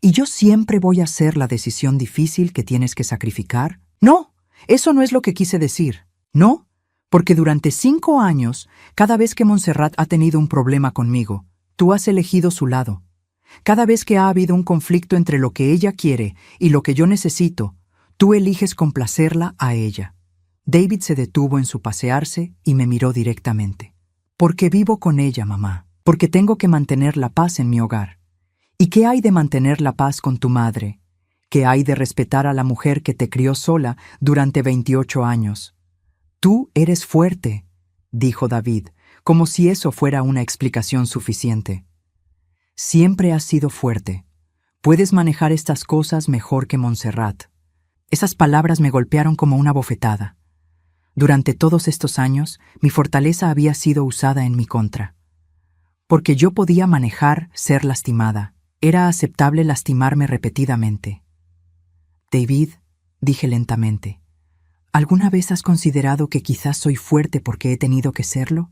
¿Y yo siempre voy a hacer la decisión difícil que tienes que sacrificar? No, eso no es lo que quise decir. No, porque durante 5 años, cada vez que Montserrat ha tenido un problema conmigo, tú has elegido su lado. Cada vez que ha habido un conflicto entre lo que ella quiere y lo que yo necesito, tú eliges complacerla a ella. David se detuvo en su pasearse y me miró directamente. Porque vivo con ella, mamá. Porque tengo que mantener la paz en mi hogar. ¿Y qué hay de mantener la paz con tu madre? ¿Qué hay de respetar a la mujer que te crió sola durante 28 años? Tú eres fuerte, dijo David, como si eso fuera una explicación suficiente. Siempre has sido fuerte. Puedes manejar estas cosas mejor que Montserrat. Esas palabras me golpearon como una bofetada. Durante todos estos años, mi fortaleza había sido usada en mi contra. Porque yo podía manejar ser lastimada. Era aceptable lastimarme repetidamente. David, dije lentamente, ¿alguna vez has considerado que quizás soy fuerte porque he tenido que serlo?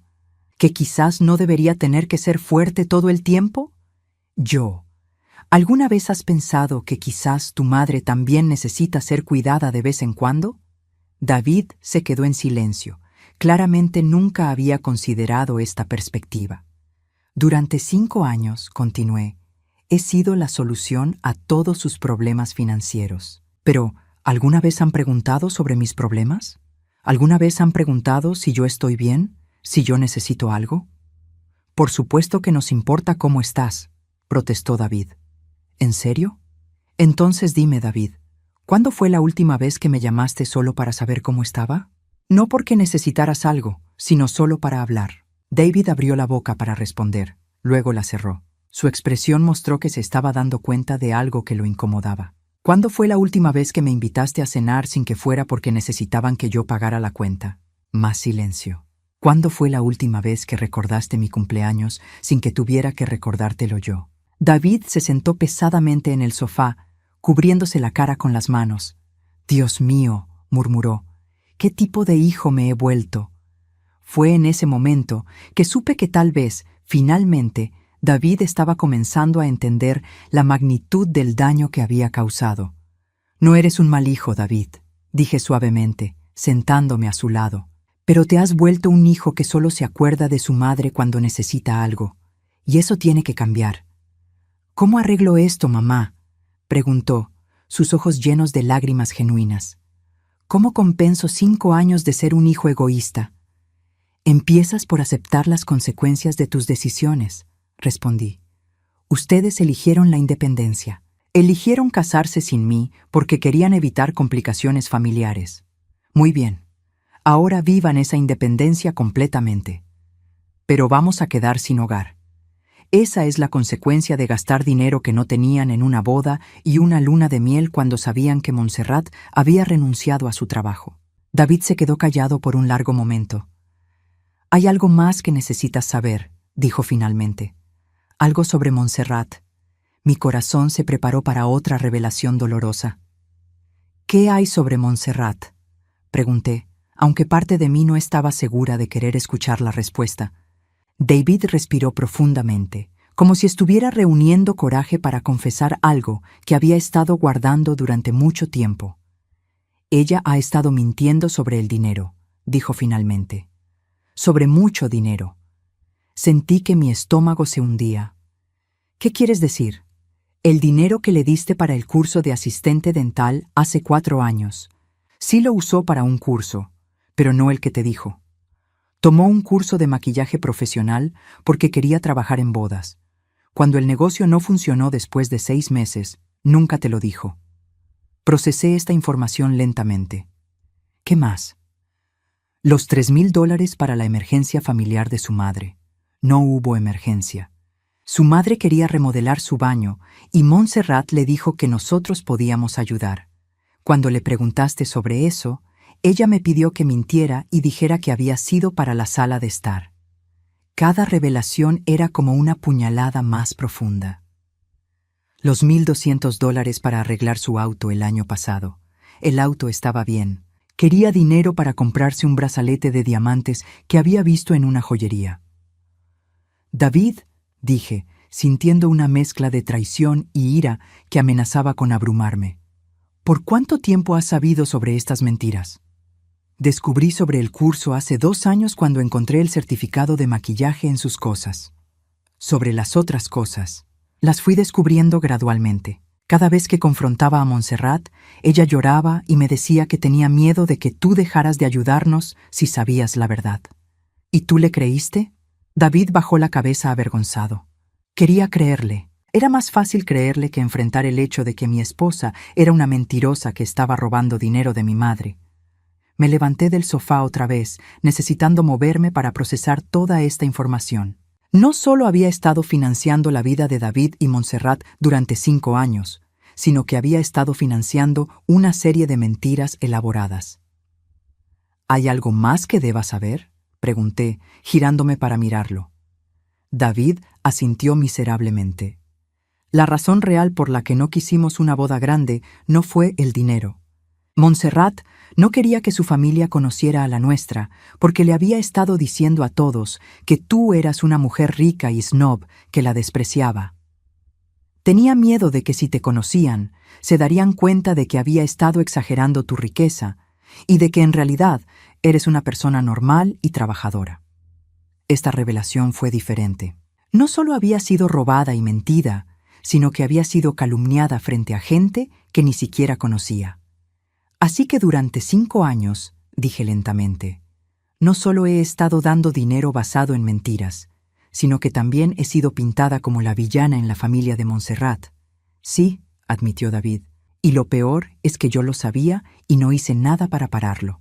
¿Que quizás no debería tener que ser fuerte todo el tiempo? ¿Alguna vez has pensado que quizás tu madre también necesita ser cuidada de vez en cuando? David se quedó en silencio. Claramente nunca había considerado esta perspectiva. Durante 5 años, continué, he sido la solución a todos sus problemas financieros. Pero, ¿alguna vez han preguntado sobre mis problemas? ¿Alguna vez han preguntado si yo estoy bien? ¿Si yo necesito algo? Por supuesto que nos importa cómo estás, protestó David. ¿En serio? Entonces dime, David, ¿cuándo fue la última vez que me llamaste solo para saber cómo estaba? No porque necesitaras algo, sino solo para hablar. David abrió la boca para responder, luego la cerró. Su expresión mostró que se estaba dando cuenta de algo que lo incomodaba. ¿Cuándo fue la última vez que me invitaste a cenar sin que fuera porque necesitaban que yo pagara la cuenta? Más silencio. ¿Cuándo fue la última vez que recordaste mi cumpleaños sin que tuviera que recordártelo yo? David se sentó pesadamente en el sofá, cubriéndose la cara con las manos. «Dios mío», murmuró, «¿qué tipo de hijo me he vuelto?» Fue en ese momento que supe que tal vez, finalmente, David estaba comenzando a entender la magnitud del daño que había causado. «No eres un mal hijo, David», dije suavemente, sentándome a su lado. «Pero te has vuelto un hijo que solo se acuerda de su madre cuando necesita algo. Y eso tiene que cambiar». «¿Cómo arreglo esto, mamá?», preguntó, sus ojos llenos de lágrimas genuinas. «¿Cómo compenso 5 años de ser un hijo egoísta?» «Empiezas por aceptar las consecuencias de tus decisiones», respondí. «Ustedes eligieron la independencia. Eligieron casarse sin mí porque querían evitar complicaciones familiares. Muy bien. Ahora vivan esa independencia completamente. Pero vamos a quedar sin hogar. Esa es la consecuencia de gastar dinero que no tenían en una boda y una luna de miel cuando sabían que Montserrat había renunciado a su trabajo». David se quedó callado por un largo momento. «Hay algo más que necesitas saber», dijo finalmente. «Algo sobre Montserrat». Mi corazón se preparó para otra revelación dolorosa. «¿Qué hay sobre Montserrat?», pregunté, aunque parte de mí no estaba segura de querer escuchar la respuesta. David respiró profundamente, como si estuviera reuniendo coraje para confesar algo que había estado guardando durante mucho tiempo. «Ella ha estado mintiendo sobre el dinero», dijo finalmente. «Sobre mucho dinero». Sentí que mi estómago se hundía. «¿Qué quieres decir?» «El dinero que le diste para el curso de asistente dental hace 4 años. Sí lo usó para un curso, pero no el que te dijo. Tomó un curso de maquillaje profesional porque quería trabajar en bodas. Cuando el negocio no funcionó después de 6 meses, nunca te lo dijo». Procesé esta información lentamente. «¿Qué más?» «Los $3,000 para la emergencia familiar de su madre. No hubo emergencia. Su madre quería remodelar su baño y Montserrat le dijo que nosotros podíamos ayudar. Cuando le preguntaste sobre eso, ella me pidió que mintiera y dijera que había sido para la sala de estar». Cada revelación era como una puñalada más profunda. «Los $1,200 para arreglar su auto el año pasado. El auto estaba bien. Quería dinero para comprarse un brazalete de diamantes que había visto en una joyería». «David», dije, sintiendo una mezcla de traición y ira que amenazaba con abrumarme, «¿por cuánto tiempo has sabido sobre estas mentiras?» «Descubrí sobre el curso hace 2 años cuando encontré el certificado de maquillaje en sus cosas. Sobre las otras cosas, Las fui descubriendo gradualmente. Cada vez que confrontaba a Montserrat, ella lloraba y me decía que tenía miedo de que tú dejaras de ayudarnos si sabías la verdad. ¿Y tú le creíste? David bajó la cabeza avergonzado. Quería creerle. Era más fácil creerle que enfrentar el hecho de que mi esposa era una mentirosa que estaba robando dinero de mi madre. Me levanté del sofá otra vez, necesitando moverme para procesar toda esta información. No solo había estado financiando la vida de David y Montserrat durante 5 años, sino que había estado financiando una serie de mentiras elaboradas. ¿Hay algo más que deba saber?, pregunté, girándome para mirarlo. David asintió miserablemente. La razón real por la que no quisimos una boda grande no fue el dinero. Montserrat no quería que su familia conociera a la nuestra, porque le había estado diciendo a todos que tú eras una mujer rica y snob que la despreciaba. Tenía miedo de que si te conocían, se darían cuenta de que había estado exagerando tu riqueza y de que en realidad eres una persona normal y trabajadora. Esta revelación fue diferente. No solo había sido robada y mentida, sino que había sido calumniada frente a gente que ni siquiera conocía. Así que durante 5 años, dije lentamente, no solo he estado dando dinero basado en mentiras, sino que también he sido pintada como la villana en la familia de Montserrat. Sí, admitió David, y lo peor es que yo lo sabía y no hice nada para pararlo.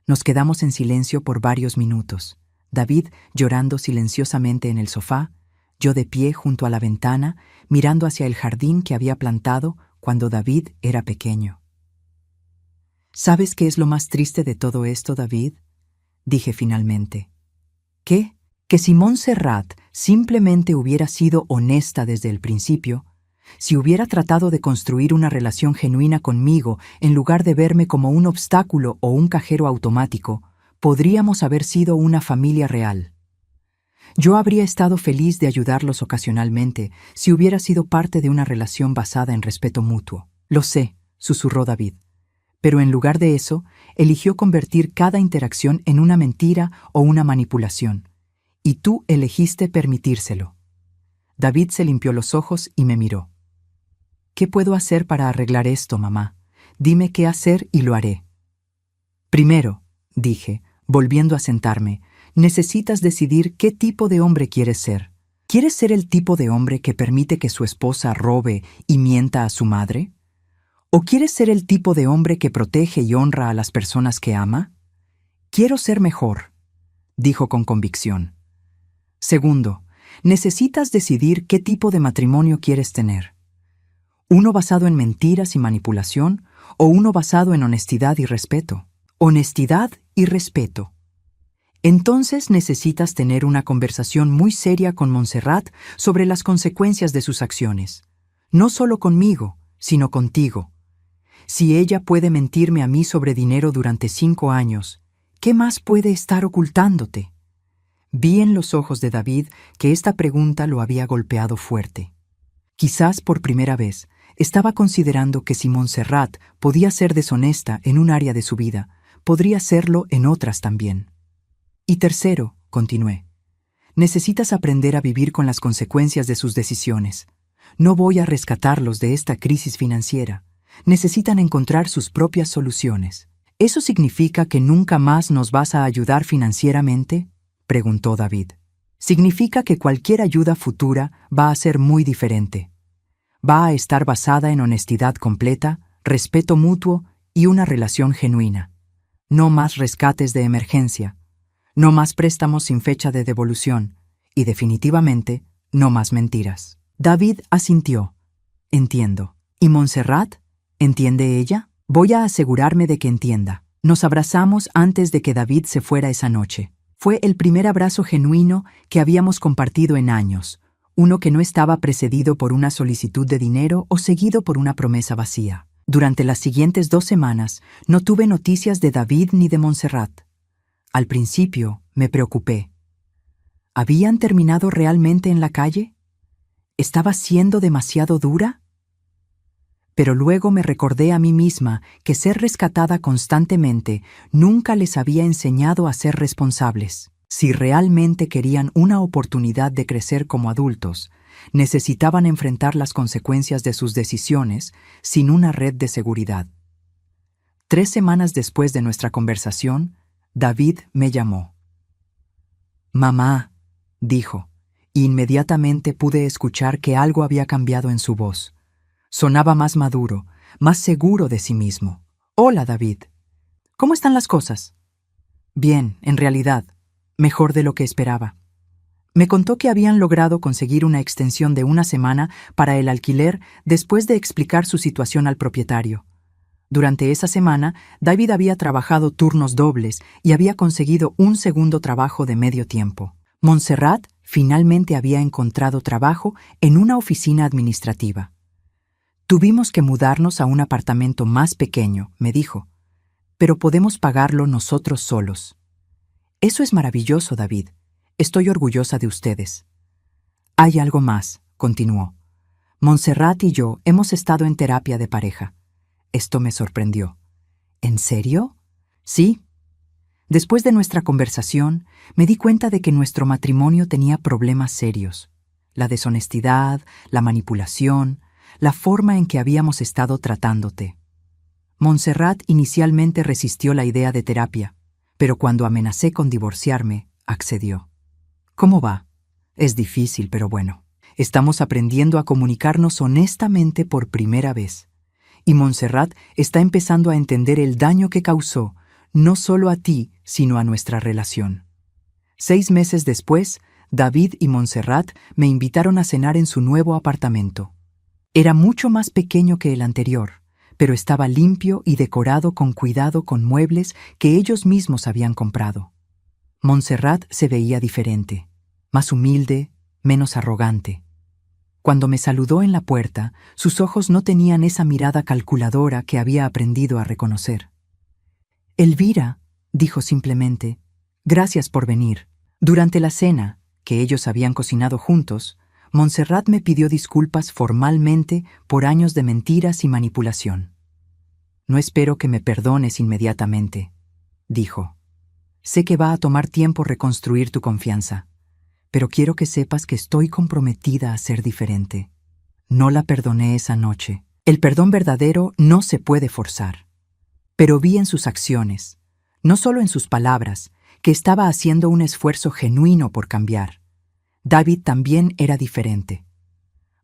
Nos quedamos en silencio por varios minutos, David llorando silenciosamente en el sofá, yo de pie junto a la ventana, mirando hacia el jardín que había plantado cuando David era pequeño. ¿Sabes qué es lo más triste de todo esto, David?, dije finalmente. ¿Qué? Que si Montserrat simplemente hubiera sido honesta desde el principio, si hubiera tratado de construir una relación genuina conmigo en lugar de verme como un obstáculo o un cajero automático, podríamos haber sido una familia real. Yo habría estado feliz de ayudarlos ocasionalmente si hubiera sido parte de una relación basada en respeto mutuo. Lo sé, susurró David. Pero en lugar de eso, eligió convertir cada interacción en una mentira o una manipulación. Y tú elegiste permitírselo. David se limpió los ojos y me miró. ¿Qué puedo hacer para arreglar esto, mamá? Dime qué hacer y lo haré. Primero, dije, volviendo a sentarme, necesitas decidir qué tipo de hombre quieres ser. ¿Quieres ser el tipo de hombre que permite que su esposa robe y mienta a su madre? ¿O quieres ser el tipo de hombre que protege y honra a las personas que ama? Quiero ser mejor, dijo con convicción. Segundo, necesitas decidir qué tipo de matrimonio quieres tener. ¿Uno basado en mentiras y manipulación o uno basado en honestidad y respeto? Honestidad y respeto. Entonces necesitas tener una conversación muy seria con Montserrat sobre las consecuencias de sus acciones. No solo conmigo, sino contigo. Si ella puede mentirme a mí sobre dinero durante 5 años, ¿qué más puede estar ocultándote? Vi en los ojos de David que esta pregunta lo había golpeado fuerte. Quizás por primera vez estaba considerando que si Montserrat podía ser deshonesta en un área de su vida, podría serlo en otras también. Y tercero, continué, necesitas aprender a vivir con las consecuencias de sus decisiones. No voy a rescatarlos de esta crisis financiera. Necesitan encontrar sus propias soluciones. ¿Eso significa que nunca más nos vas a ayudar financieramente?, preguntó David. Significa que cualquier ayuda futura va a ser muy diferente. Va a estar basada en honestidad completa, respeto mutuo y una relación genuina. No más rescates de emergencia. No más préstamos sin fecha de devolución. Y definitivamente, no más mentiras. David asintió. Entiendo. ¿Y Montserrat? ¿Entiende ella? Voy a asegurarme de que entienda. Nos abrazamos antes de que David se fuera esa noche. Fue el primer abrazo genuino que habíamos compartido en años, uno que no estaba precedido por una solicitud de dinero o seguido por una promesa vacía. Durante las siguientes 2 semanas no tuve noticias de David ni de Montserrat. Al principio me preocupé. ¿Habían terminado realmente en la calle? ¿Estaba siendo demasiado dura? Pero luego me recordé a mí misma que ser rescatada constantemente nunca les había enseñado a ser responsables. Si realmente querían una oportunidad de crecer como adultos, necesitaban enfrentar las consecuencias de sus decisiones sin una red de seguridad. 3 semanas después de nuestra conversación, David me llamó. «Mamá», dijo, y inmediatamente pude escuchar que algo había cambiado en su voz. Sonaba más maduro, más seguro de sí mismo. «Hola, David. ¿Cómo están las cosas?» «Bien, en realidad, mejor de lo que esperaba». Me contó que habían logrado conseguir una extensión de 1 semana para el alquiler después de explicar su situación al propietario. Durante esa semana, David había trabajado turnos dobles y había conseguido un segundo trabajo de medio tiempo. Montserrat finalmente había encontrado trabajo en una oficina administrativa. «Tuvimos que mudarnos a un apartamento más pequeño», me dijo, «pero podemos pagarlo nosotros solos». «Eso es maravilloso, David. Estoy orgullosa de ustedes». «Hay algo más», continuó. «Montserrat y yo hemos estado en terapia de pareja». Esto me sorprendió. ¿En serio? Sí. Después de nuestra conversación, me di cuenta de que nuestro matrimonio tenía problemas serios. La deshonestidad, la manipulación, la forma en que habíamos estado tratándote. Montserrat inicialmente resistió la idea de terapia, pero cuando amenacé con divorciarme, accedió. ¿Cómo va? Es difícil, pero bueno. Estamos aprendiendo a comunicarnos honestamente por primera vez. Y Montserrat está empezando a entender el daño que causó, no solo a ti, sino a nuestra relación. 6 meses después, David y Montserrat me invitaron a cenar en su nuevo apartamento. Era mucho más pequeño que el anterior, pero estaba limpio y decorado con cuidado con muebles que ellos mismos habían comprado. Montserrat se veía diferente, más humilde, menos arrogante. Cuando me saludó en la puerta, sus ojos no tenían esa mirada calculadora que había aprendido a reconocer. «Elvira», dijo simplemente, «gracias por venir». Durante la cena, que ellos habían cocinado juntos, Montserrat me pidió disculpas formalmente por años de mentiras y manipulación. «No espero que me perdones inmediatamente», dijo. «Sé que va a tomar tiempo reconstruir tu confianza. Pero quiero que sepas que estoy comprometida a ser diferente». No la perdoné esa noche. El perdón verdadero no se puede forzar. Pero vi en sus acciones, no solo en sus palabras, que estaba haciendo un esfuerzo genuino por cambiar. David también era diferente.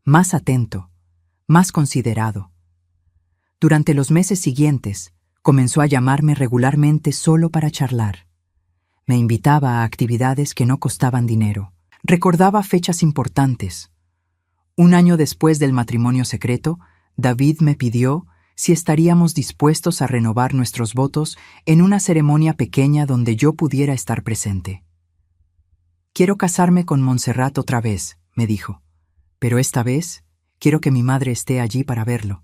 Más atento, más considerado. Durante los meses siguientes, comenzó a llamarme regularmente solo para charlar. Me invitaba a actividades que no costaban dinero. Recordaba fechas importantes. 1 año después del matrimonio secreto, David me pidió si estaríamos dispuestos a renovar nuestros votos en una ceremonia pequeña donde yo pudiera estar presente. «Quiero casarme con Montserrat otra vez», me dijo, «pero esta vez quiero que mi madre esté allí para verlo».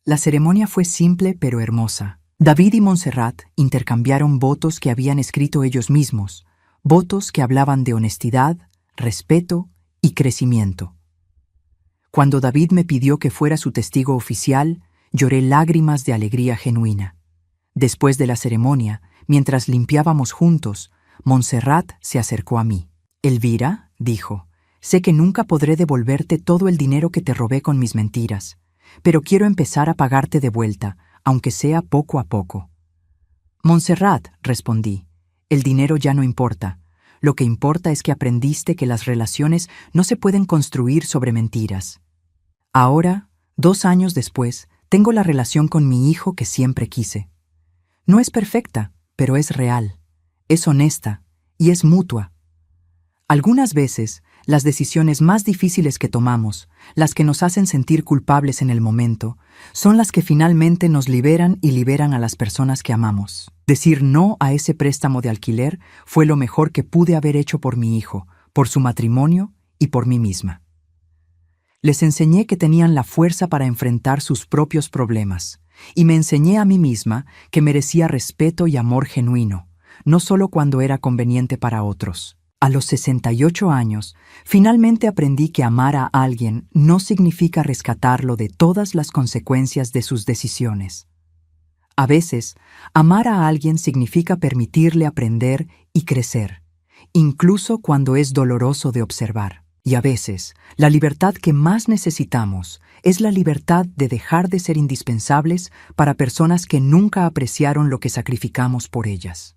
La ceremonia fue simple pero hermosa. David y Montserrat intercambiaron votos que habían escrito ellos mismos, votos que hablaban de honestidad, respeto y crecimiento. Cuando David me pidió que fuera su testigo oficial, lloré lágrimas de alegría genuina. Después de la ceremonia, mientras limpiábamos juntos, Montserrat se acercó a mí. «Elvira», dijo, «sé que nunca podré devolverte todo el dinero que te robé con mis mentiras, pero quiero empezar a pagarte de vuelta, aunque sea poco a poco». «Montserrat», respondí, «el dinero ya no importa. Lo que importa es que aprendiste que las relaciones no se pueden construir sobre mentiras. Ahora, 2 años después, tengo la relación con mi hijo que siempre quise. No es perfecta, pero es real, es honesta y es mutua. Algunas veces, las decisiones más difíciles que tomamos, las que nos hacen sentir culpables en el momento, son las que finalmente nos liberan y liberan a las personas que amamos. Decir no a ese préstamo de alquiler fue lo mejor que pude haber hecho por mi hijo, por su matrimonio y por mí misma. Les enseñé que tenían la fuerza para enfrentar sus propios problemas, y me enseñé a mí misma que merecía respeto y amor genuino, no solo cuando era conveniente para otros. A los 68 años, finalmente aprendí que amar a alguien no significa rescatarlo de todas las consecuencias de sus decisiones. A veces, amar a alguien significa permitirle aprender y crecer, incluso cuando es doloroso de observar. Y a veces, la libertad que más necesitamos es la libertad de dejar de ser indispensables para personas que nunca apreciaron lo que sacrificamos por ellas.